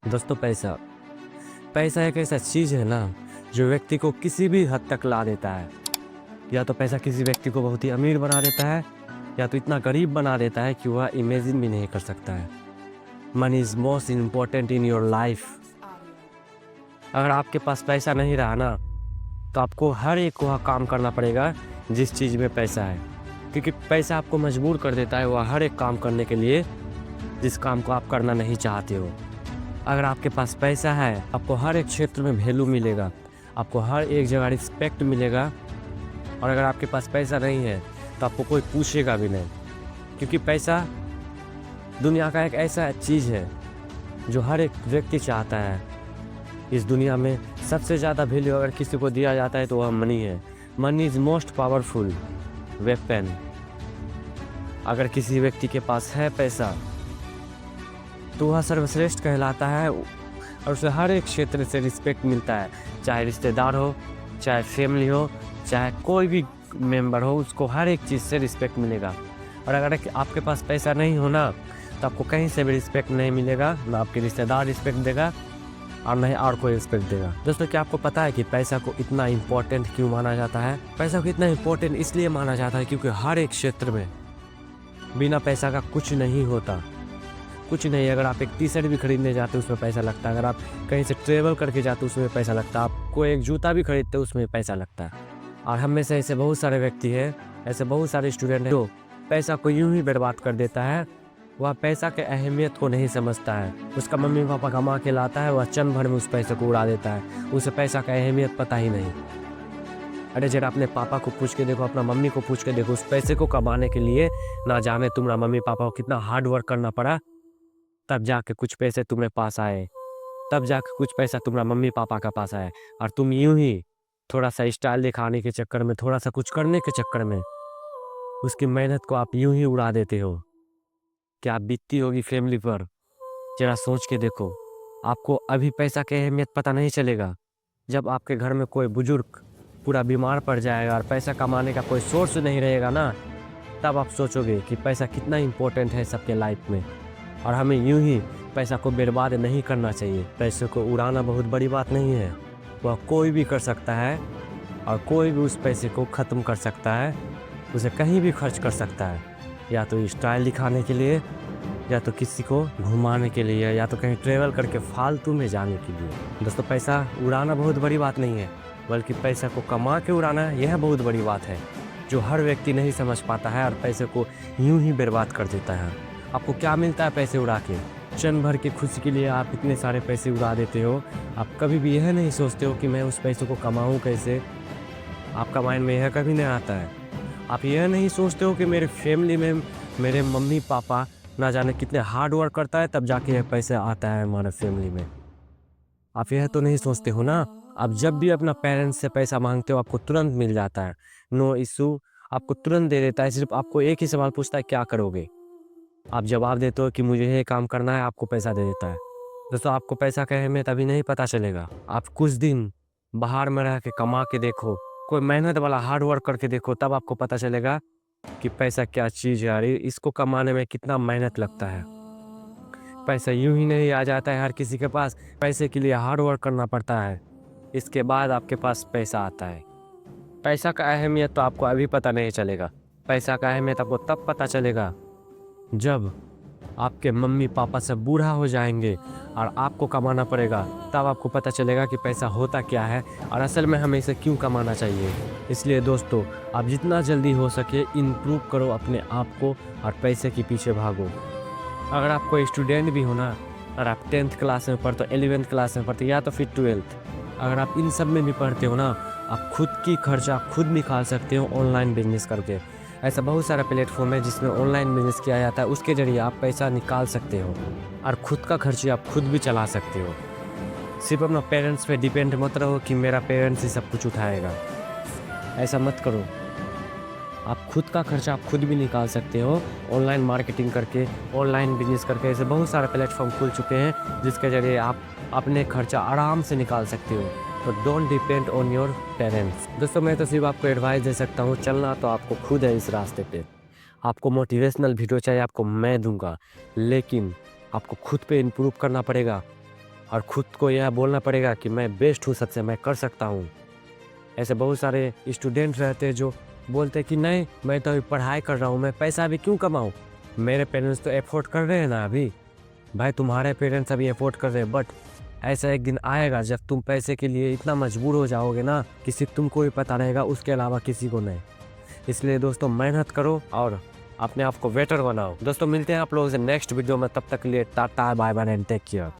दोस्तों पैसा पैसा एक ऐसा चीज़ है ना जो व्यक्ति को किसी भी हद तक ला देता है। या तो पैसा किसी व्यक्ति को बहुत ही अमीर बना देता है या तो इतना गरीब बना देता है कि वह इमेजिन भी नहीं कर सकता है। Money is most important in your life. अगर आपके पास पैसा नहीं रहा ना तो आपको हर एक वह काम करना पड़ेगा जिस चीज़ में पैसा है, क्योंकि पैसा आपको मजबूर कर देता है वह हर एक काम करने के लिए जिस काम को आप करना नहीं चाहते हो। अगर आपके पास पैसा है आपको हर एक क्षेत्र में वैल्यू मिलेगा, आपको हर एक जगह रिस्पेक्ट मिलेगा। और अगर आपके पास पैसा नहीं है तो आपको कोई पूछेगा भी नहीं, क्योंकि पैसा दुनिया का एक ऐसा चीज़ है जो हर एक व्यक्ति चाहता है। इस दुनिया में सबसे ज़्यादा वैल्यू अगर किसी को दिया जाता है तो वह मनी है। Money is most powerful weapon. अगर किसी व्यक्ति के पास है पैसा तो वह सर्वश्रेष्ठ कहलाता है और उसे हर एक क्षेत्र से रिस्पेक्ट मिलता है, चाहे रिश्तेदार हो, चाहे फैमिली हो, चाहे कोई भी मेंबर हो, उसको हर एक चीज़ से रिस्पेक्ट मिलेगा। और अगर आपके पास पैसा नहीं हो ना तो आपको कहीं से भी रिस्पेक्ट नहीं मिलेगा, ना आपके रिश्तेदार रिस्पेक्ट देगा और नहीं और कोई रिस्पेक्ट देगा। दोस्तों क्या आपको पता है कि पैसा को इतना इम्पोर्टेंट क्यों माना जाता है? पैसा को इतना इम्पोर्टेंट इसलिए माना जाता है क्योंकि हर एक क्षेत्र में बिना पैसा का कुछ नहीं होता। कुछ नहीं, अगर आप एक टी शर्ट भी खरीदने जाते हो उसमें पैसा लगता है, अगर आप कहीं से ट्रेवल करके जाते हो उसमें पैसा लगता है, आपको एक जूता भी खरीदते हो उसमें पैसा लगता है। और हम में से ऐसे बहुत सारे व्यक्ति हैं, ऐसे बहुत सारे स्टूडेंट हैं जो पैसा को यूं ही बर्बाद कर देता है। वह पैसा के अहमियत को नहीं समझता है। उसका मम्मी पापा कमा के लाता है, वह क्षण भर में उस पैसे को उड़ा देता है, उसे पैसा का अहमियत पता ही नहीं। अरे जरा अपने पापा को पूछ के देखो, अपना मम्मी को पूछ के देखो, उस पैसे को कमाने के लिए ना जाने तुम्हारा मम्मी पापा को कितना हार्ड वर्क करना पड़ा, तब जाके कुछ पैसे तुम्हारे पास आए, तब जाके कुछ पैसा तुम्हारा मम्मी पापा का पास आए। और तुम यूं ही थोड़ा सा स्टाइल दिखाने के चक्कर में, थोड़ा सा कुछ करने के चक्कर में उसकी मेहनत को आप यूं ही उड़ा देते हो। क्या बीतती होगी फैमिली पर, जरा सोच के देखो। आपको अभी पैसा की अहमियत पता नहीं चलेगा जब आपके घर में कोई बुजुर्ग पूरा बीमार पड़ जाएगा और पैसा कमाने का कोई सोर्स नहीं रहेगा ना, तब आप सोचोगे कि पैसा कितना इम्पोर्टेंट है सबके लाइफ में। और हमें यूं ही पैसा को बर्बाद नहीं करना चाहिए। पैसे को उड़ाना बहुत बड़ी बात नहीं है, वह कोई भी कर सकता है और कोई भी उस पैसे को ख़त्म कर सकता है, उसे कहीं भी खर्च कर सकता है, या तो स्टाइल दिखाने के लिए, या तो किसी को घुमाने के लिए, या तो कहीं ट्रेवल करके फालतू में जाने के लिए। दोस्तों पैसा उड़ाना बहुत बड़ी बात नहीं है, बल्कि पैसा को कमा के उड़ाना यह बहुत बड़ी बात है, जो हर व्यक्ति नहीं समझ पाता है और पैसे को यूं ही बर्बाद कर देता है। आपको क्या मिलता है पैसे उड़ा के? क्षण भर की खुशी के लिए आप इतने सारे पैसे उड़ा देते हो। आप कभी भी यह नहीं सोचते हो कि मैं उस पैसे को कमाऊं कैसे। आपका माइंड में यह कभी नहीं आता है। आप यह नहीं सोचते हो कि मेरे फैमिली में मेरे मम्मी पापा ना जाने कितने हार्ड वर्क करता है तब जाके यह पैसा आता है हमारे फैमिली में। आप यह तो नहीं सोचते हो ना। आप जब भी अपना पेरेंट्स से पैसा मांगते हो आपको तुरंत मिल जाता है, नो इशू, आपको तुरंत दे देता है। सिर्फ आपको एक ही सवाल पूछता है, क्या करोगे? आप जवाब देते हो कि मुझे ये काम करना है, आपको पैसा दे देता है। दोस्तों आपको पैसा का अहमियत अभी नहीं पता चलेगा। आप कुछ दिन बाहर में रह के कमा के देखो, कोई मेहनत वाला हार्ड वर्क करके देखो, तब आपको पता चलेगा कि पैसा क्या चीज़ है। अरे इसको कमाने में कितना मेहनत लगता है। पैसा यूं ही नहीं आ जाता है हर किसी के पास, पैसे के लिए हार्ड वर्क करना पड़ता है, इसके बाद आपके पास पैसा आता है। पैसा का अहमियत तो आपको अभी पता नहीं चलेगा। पैसा का अहमियत आपको तब पता चलेगा जब आपके मम्मी पापा सब बूढ़ा हो जाएंगे और आपको कमाना पड़ेगा, तब आपको पता चलेगा कि पैसा होता क्या है और असल में हमें इसे क्यों कमाना चाहिए। इसलिए दोस्तों आप जितना जल्दी हो सके इम्प्रूव करो अपने आप को और पैसे के पीछे भागो। अगर आप कोई स्टूडेंट भी हो ना, और आप 10th क्लास में पढ़ते हो, 11th क्लास में पढ़ते हो, या तो फिर 12th, अगर आप इन सब में भी पढ़ते हो ना, आप खुद की खर्चा खुद निकाल सकते हो ऑनलाइन बिजनेस करके। ऐसा बहुत सारा प्लेटफॉर्म है जिसमें ऑनलाइन बिजनेस किया जाता है, उसके जरिए आप पैसा निकाल सकते हो और खुद का खर्चे आप खुद भी चला सकते हो। सिर्फ अपना पेरेंट्स पे डिपेंड मत रहो कि मेरा पेरेंट्स ही सब कुछ उठाएगा, ऐसा मत करो। आप खुद का खर्चा आप खुद भी निकाल सकते हो ऑनलाइन मार्केटिंग करके, ऑनलाइन बिजनेस करके। ऐसे बहुत सारे प्लेटफॉर्म खुल चुके हैं जिसके जरिए आप अपने खर्चा आराम से निकाल सकते हो। तो don't depend on your parents. दोस्तों मैं तो सिर्फ आपको एडवाइस दे सकता हूँ, चलना तो आपको खुद है इस रास्ते पे। आपको मोटिवेशनल वीडियो चाहिए आपको मैं दूंगा, लेकिन आपको खुद पे इम्प्रूव करना पड़ेगा। और खुद को यह बोलना पड़ेगा कि मैं बेस्ट हूँ सबसे, मैं कर सकता हूँ। ऐसे बहुत सारे स्टूडेंट रहते हैं जो बोलते हैं कि नहीं, मैं तो अभी पढ़ाई कर रहा हूँ, मैं पैसा अभी क्यों कमाऊँ, मेरे पेरेंट्स तो एफोर्ड कर रहे हैं ना अभी। भाई तुम्हारे पेरेंट्स अभी एफोर्ड कर रहे हैं, बट ऐसा एक दिन आएगा जब तुम पैसे के लिए इतना मजबूर हो जाओगे ना कि सिर्फ तुमको ही पता रहेगा, उसके अलावा किसी को नहीं। इसलिए दोस्तों मेहनत करो और अपने आप को बेटर बनाओ। दोस्तों मिलते हैं आप लोगों से नेक्स्ट वीडियो में, तब तक के लिए tata bye bye and take care.